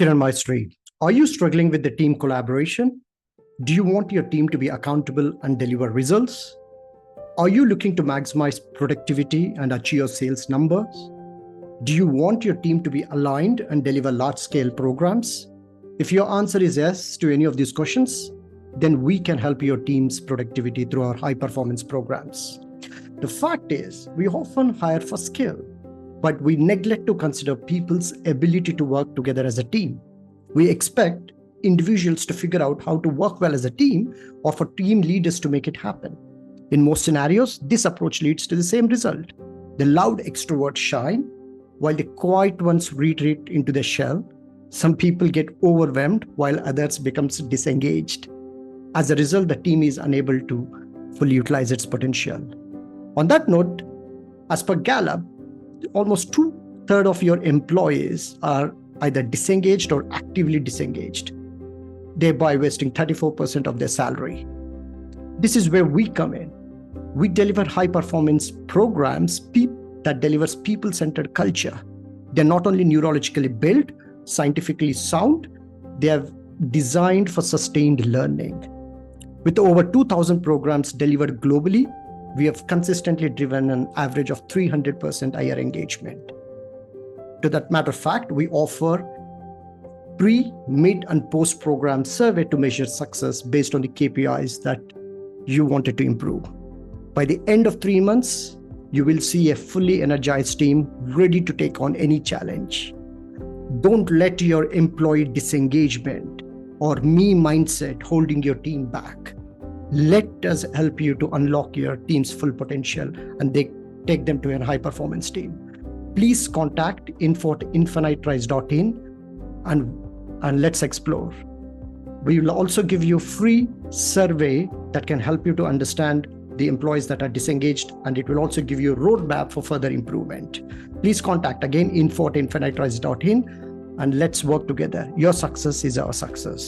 Kiran Maestri, are you struggling with the team collaboration? Do you want your team to be accountable and deliver results? Are you looking to maximize productivity and achieve your sales numbers? Do you want your team to be aligned and deliver large-scale programs? If your answer is yes to any of these questions, then we can help your team's productivity through our high-performance programs. The fact is, we often hire for skill, but we neglect to consider people's ability to work together as a team. We expect individuals to figure out how to work well as a team, or for team leaders to make it happen. In most scenarios, this approach leads to the same result. The loud extroverts shine, while the quiet ones retreat into their shell. Some people get overwhelmed, while others become disengaged. As a result, the team is unable to fully utilize its potential. On that note, as per Gallup, almost 2/3 of your employees are either disengaged or actively disengaged, thereby wasting 34% of their salary. This is where we come in. We deliver high-performance programs that delivers people-centered culture. They're not only neurologically built, scientifically sound, they are designed for sustained learning. With over 2,000 programs delivered globally, we have consistently driven an average of 300% higher engagement. To that matter of fact, we offer pre, mid, and post-program survey to measure success based on the KPIs that you wanted to improve. By the end of 3 months, you will see a fully energized team ready to take on any challenge. Don't let your employee disengagement or me mindset holding your team back. Let us help you to unlock your team's full potential and take them to a high-performance team. Please contact info@InfiniteRise.in and let's explore. We will also give you a free survey that can help you to understand the employees that are disengaged, and it will also give you a roadmap for further improvement. Please contact again info@InfiniteRise.in and let's work together. Your success is our success.